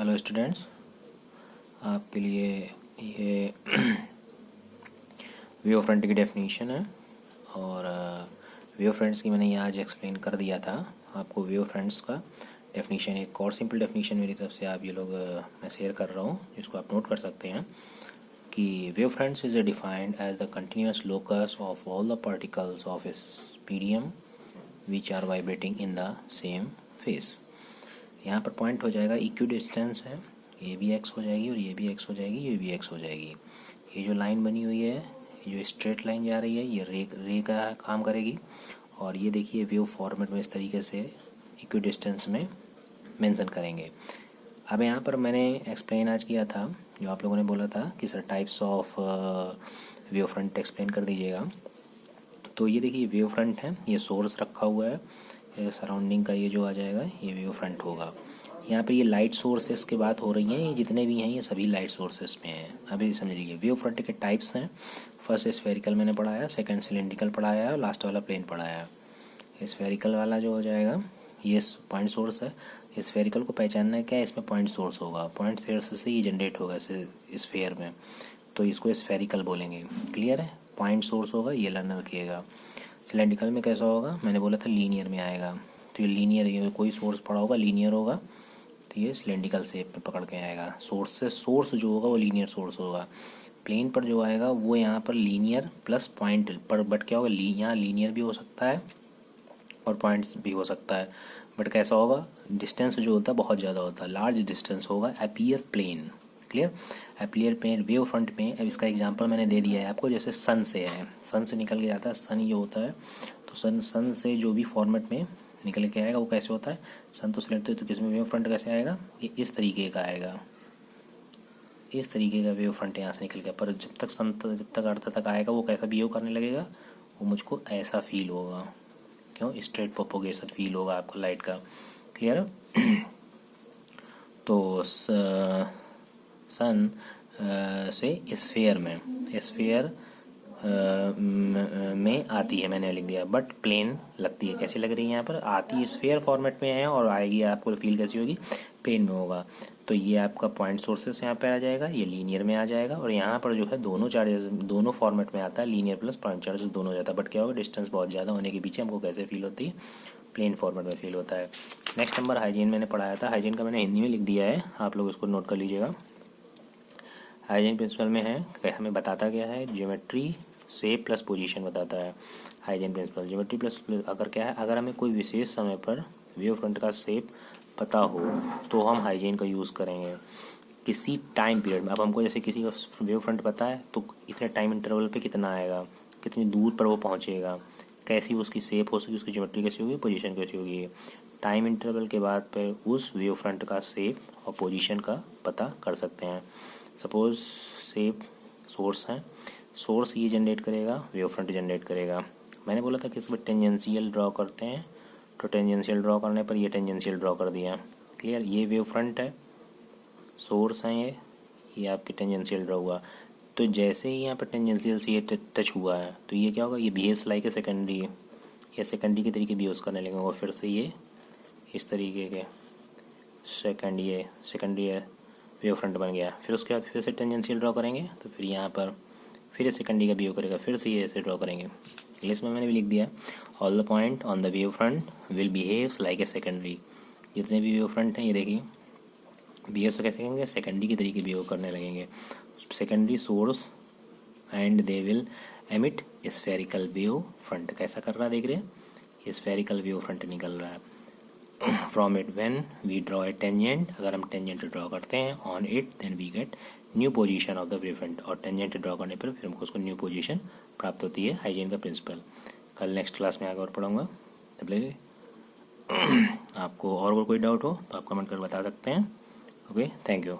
Hello students, आपके लिए ये व्यू फ्रंट की डेफिनेशन है। और व्यू फ्रंट्स की मैंने ये आज एक्सप्लेन कर दिया था आपको। व्यू फ्रंट्स का डेफिनेशन एक और सिंपल डेफिनेशन मेरी तरफ से आप ये लोग मैं शेयर कर रहा हूँ, जिसको आप नोट कर सकते हैं कि wave fronts is defined as the continuous locus of all the particles of इस medium which are vibrating in the same phase. यहाँ पर पॉइंट हो जाएगा इक्वी डिस्टेंस है, ये भी एक्स हो जाएगी और ये भी एक्स हो जाएगी, ये भी एक्स हो जाएगी। ये जो लाइन बनी हुई है, ये जो स्ट्रेट लाइन जा रही है, ये रे का काम करेगी। और ये देखिए वेव फॉर्मेट में इस तरीके से इक्वी डिस्टेंस में मेंशन करेंगे। अब यहाँ पर मैंने एक्सप्लेन आज किया था, जो आप लोगों ने बोला था कि sir types of wave front explain कर दीजिएगा। तो ये देखिए वेव फ्रंट है, ये सोर्स रखा हुआ है, सराउंडिंग का ये जो आ जाएगा ये वेव फ्रंट होगा। यहाँ पे ये लाइट सोर्सेस की बात हो रही है, ये जितने भी हैं ये सभी लाइट सोर्सेस में हैं। अभी समझ लीजिए वेव फ्रंट के टाइप्स हैं। फर्स्ट स्फेरिकल मैंने पढ़ाया, सेकंड सिलेंड्रिकल पढ़ाया है और लास्ट वाला प्लेन पढ़ाया है। स्फेरिकल वाला जो हो जाएगा ये पॉइंट सोर्स है। स्फेरिकल को पहचानना है क्या है, इसमें पॉइंट सोर्स होगा, पॉइंट सोर्स से ये जनरेट होगा स्फेयर में, तो इसको स्फेरिकल बोलेंगे। क्लियर है, पॉइंट सोर्स होगा, ये लर्न रखिएगा। सिलेंड्रिकल में कैसा होगा, मैंने बोला था लीनियर में आएगा, तो ये लीनियर, ये कोई सोर्स पड़ा होगा लीनियर होगा, तो ये सिलेंड्रिकल शेप पे पकड़ के आएगा। सोर्स से सोर्स जो होगा वो लीनियर सोर्स होगा। प्लेन पर जो आएगा वो यहाँ पर लीनियर प्लस पॉइंट पर, बट क्या होगा, यहाँ लीनियर भी हो सकता है और पॉइंट्स भी हो सकता है। बट कैसा होगा, डिस्टेंस जो होता है बहुत ज़्यादा होता है, लार्ज डिस्टेंस होगा। Appear plane, clear, appear plane wave front में। अब इसका एग्जांपल मैंने दे दिया है आपको, जैसे सन से है, सन से निकल के जाता है, सन ये होता है, तो सन से जो भी फॉर्मेट में निकल के आएगा वो कैसे होता है, सन तो सिलेक्ट, तो किस में वेव फ्रंट कैसे आएगा, ये इस तरीके का आएगा, इस तरीके का वेव फ्रंट यहाँ से निकल गया। पर जब तक सन जब तक अर्थ तक आएगा वो कैसा बिहेव करने लगेगा, वो मुझको ऐसा फील होगा, क्यों, स्ट्रेट प्रोपोगेशन फील होगा आपको लाइट का। क्लियर है। तो सन से स्फेयर में आती है, मैंने लिख दिया, बट प्लेन लगती है। कैसी लग रही है यहाँ पर, आती स्फेयर फॉर्मेट में है और आएगी, आपको फील कैसी होगी, प्लेन में होगा। तो ये आपका पॉइंट सोर्सेस यहाँ पे आ जाएगा, ये लीनियर में आ जाएगा, और यहाँ पर जो है दोनों चार्जेस दोनों फॉर्मेट में आता है, लीनियर प्लस पॉइंट चार्जेस दोनों जाता है। बट क्या होगा, डिस्टेंस बहुत ज़्यादा होने के पीछे हमको कैसे फील होती है, प्लेन फॉर्मेट में फील होता है। नेक्स्ट नंबर हाइजीन मैंने पढ़ाया था, हाइजीन का मैंने हिंदी में लिख दिया है, आप लोग इसको नोट कर लीजिएगा। हाइजीन प्रिंसिपल में है, हमें बताता क्या है, ज्योमेट्री शेप प्लस पोजीशन बताता है। हाइजीन प्रिंसिपल ज्योमेट्री प्लस अगर क्या है, अगर हमें कोई विशेष समय पर वेव फ्रंट का शेप पता हो तो हम हाइजीन का यूज़ करेंगे किसी टाइम पीरियड में। अब हमको जैसे किसी का वेव फ्रंट पता है तो इतने टाइम इंटरवल पे कितना आएगा, कितनी दूर पर वो पहुँचेगा, कैसी उसकी शेप हो सकी, उसकी ज्योमेट्री कैसी होगी, पोजीशन कैसी होगी, टाइम इंटरवल के बाद पर उस वेव फ्रंट का शेप और पोजीशन का पता कर सकते हैं। सपोज शेप सोर्स है, सोर्स ये जनरेट करेगा, वेव फ्रंट जनरेट करेगा। मैंने बोला था कि इसमें टेंजेंशियल ड्रॉ करते हैं, तो टेंजेंशियल ड्रॉ करने पर ये टेंजेंशियल ड्रॉ कर दिया। क्लियर, ये वेव फ्रंट है, सोर्स है, ये आपकी टेंजेंशियल ड्रॉ हुआ। तो जैसे ही यहाँ पर टेंजेंशियल से ये टच हुआ है तो ये क्या होगा, ये बिहेव्स लाइक ए सेकेंडरी, या सेकेंडरी के तरीके बिहेव करने लगेंगे, और फिर से ये इस तरीके के सेकेंडरी वेव फ्रंट बन गया। फिर उसके बाद फिर से टेंजेंशियल ड्रॉ करेंगे, तो फिर यहाँ पर फिर सेकेंडरी का बिहेव करेगा, फिर से ये ऐसे ड्रॉ करेंगे। इंग्लिश में मैंने भी लिख दिया, all the point on the wave front will behaves like a secondary. जितने भी वेव फ्रंट हैं ये देखिए बिहेव से कैसे करेंगे, सेकेंडरी के तरीके बिहेव करने लगेंगे, secondary source, and they will emit spherical wave front. कैसा कर रहा है देख रहे हैं, स्फेरिकल वेव फ्रंट निकल रहा है from it when we draw a tangent. अगर हम टेंजेंट ड्रॉ करते हैं on it then we get new position of the wave front, और टेंजेंट ड्रॉ करने पर फिर हमको उसको न्यू पोजीशन प्राप्त होती है। हाइजीन का प्रिंसिपल कल नेक्स्ट क्लास में आगे और पढ़ूंगा। तब ले आपको और कोई डाउट हो तो आप कमेंट कर बता सकते हैं। Okay, thank you.